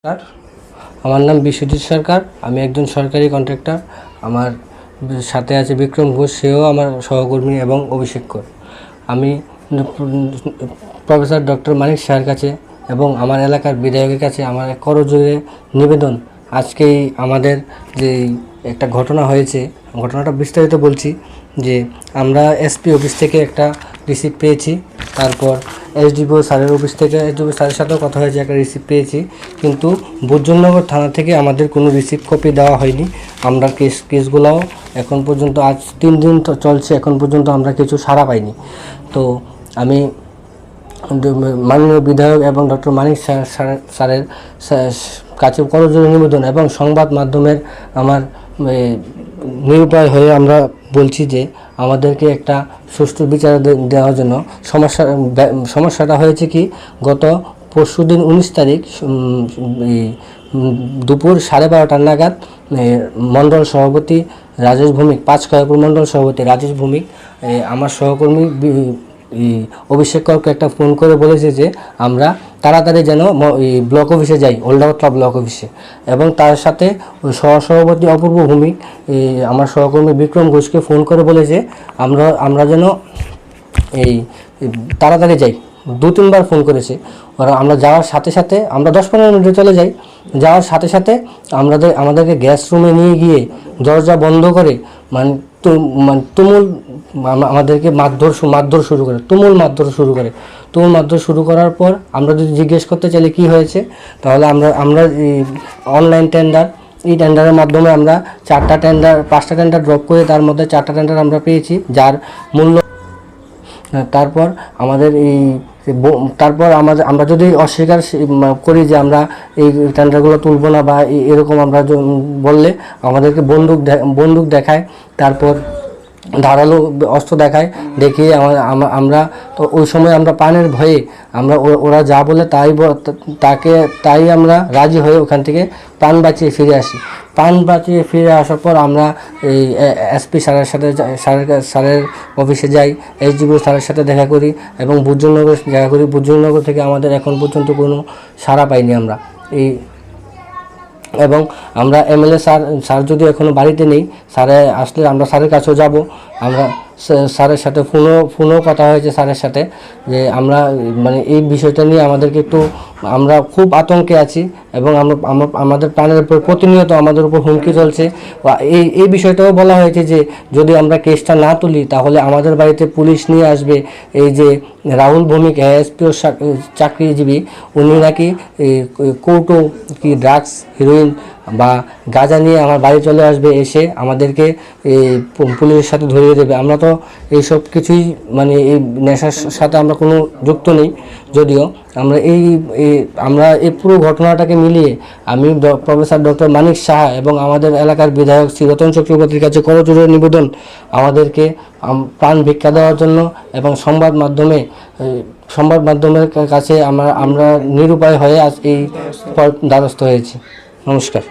Sir, আমার নাম বিশ্বজিৎ সরকার। আমি একজন সরকারি কন্ট্রাক্টর। আমার সাথে আছে বিক্রম ঘোষ, সেও আমার সহকর্মী, এবং অভিষেক কর। আমি প্রফেসর ডক্টর মানিক স্যারের কাছে এবং আমার এলাকার বিধায়কের কাছে আমার করজোড়ে নিবেদন, আজকেই আমাদের যে একটা ঘটনা হয়েছে, ঘটনাটা বিস্তারিত বলছি। যে আমরা এসপি অফিস থেকে একটা রিসিপ্ট পেয়েছি, তারপর এসডিপিও স্যারের অফিস থেকে এসডিপিও স্যারের সাথেও কথা হয়েছে, একটা রিসিপ্ট পেয়েছি, কিন্তু বুজ্জননগর থানা থেকে আমাদের কোনো রিসিপ্ট কপি দেওয়া হয়নি। আমরা কেসগুলোও এখন পর্যন্ত আজ 3 দিন চলছে, এখন পর্যন্ত আমরা কিছু সাড়া পাইনি। তো আমি মাননীয় বিধায়ক এবং ডক্টর মানিক স্যারের কাছে করজোড়ে নিবেদন এবং সংবাদ মাধ্যমের আমার নিরুপায় হয়ে আমরা বলছি যে আমাদেরকে একটা সুষ্ঠু বিচার দেওয়ার জন্য। সমস্যাটা হয়েছে কি, গত পরশুদিন 19 তারিখ দুপুর 12:30 নাগাদ মণ্ডল সভাপতি রাজেশ ভৌমিক, 5 খয়াপুর মণ্ডল সভাপতি রাজেশ ভৌমিক আমার সহকর্মী অভিষেক করকে একটা ফোন করে বলেছে যে আমরা তাড়াতাড়ি যেন ব্লক অফিসে যাই, ওল্ডাউট্রা ব্লক অফিসে, এবং তার সাথে সহসভাপতি অপূর্ব ভৌমিক আমার সহকর্মী বিক্রম ঘোষকে ফোন করে বলেছে আমরা যেন এই তাড়াতাড়ি যাই। 2-3 বার ফোন করেছে ওরা। আমরা যাওয়ার সাথে সাথে আমরা 10-15 মিনিটে চলে যাই। যাওয়ার সাথে সাথে আমাদেরকে গ্যাস রুমে নিয়ে গিয়ে দরজা বন্ধ করে তুমুল আমাদেরকে মারধর শুরু করে, তুমুল মারধর শুরু করার পর আমরা যদি জিজ্ঞেস করতে চাইলে কি হয়েছে, তাহলে আমরা অনলাইন টেন্ডার, এই টেন্ডারের মাধ্যমে আমরা 5টা টেন্ডার ড্রপ করে তার মধ্যে 4টা টেন্ডার আমরা পেয়েছি, যার মূল্য। তারপর আমরা যদি অস্বীকার করি যে আমরা এই টেন্ডারগুলো তুলব না বা এরকম আমরা বললে আমাদেরকে বন্দুক দেখায়, তারপর ধারালো অস্ত্র দেখিয়ে আমরা তো ওই সময় আমরা প্রাণের ভয়ে ওরা যা বলে তাই আমরা রাজি হয়ে ওখান থেকে প্রাণ বাঁচিয়ে ফিরে আসার পর আমরা এই এসপি স্যারের অফিসে যাই, এসডিপিও স্যারের সাথে দেখা করি এবং বুজ্জননগর থেকে আমাদের এখন পর্যন্ত কোনো সাড়া পাইনি আমরা। এবং আমরা এমএলএ স্যার যদি এখনও বাড়িতে নেই, স্যারে আসলে আমরা স্যারের কাছেও যাব। আমরা স্যারের সাথে ফোনও কথা হয়েছে স্যারের সাথে, যে আমরা এই বিষয়টা নিয়ে আমরা খুব আতঙ্কে আছি এবং আমাদের প্রাণের উপর প্রতিনিয়ত আমাদের উপর হুমকি চলছে। এই বিষয়টাও বলা হয়েছে যে যদি আমরা কেসটা না তুলি তাহলে আমাদের বাড়িতে পুলিশ নিয়ে আসবে। এই যে রাহুল ভৌমিক এসপিও চাকরিজীবী, উনি নাকি কৌটো কি ড্রাগস, হিরোইন বা গাঁজা নিয়ে আমার বাড়ি চলে আসবে, এসে আমাদেরকে পুলিশের সাথে ধরিয়ে দেবে। আমরা তো এইসব কিছুই এই নেশার সাথে আমরা কোনো যুক্ত নেই। যদিও আমরা এই পুরো ঘটনাটাকে মিলিয়ে আমি প্রফেসর ডক্টর মানিক সাহা এবং আমাদের এলাকার বিধায়ক শ্রী রতন চক্রবর্তীর কাছে করজোড়ে নিবেদন আমাদেরকে প্রাণ ভিক্ষা দেওয়ার জন্য, এবং সংবাদ মাধ্যমের কাছে আমরা নিরুপায় হয়ে আজ এই দ্বারস্থ হয়েছি। নমস্কার।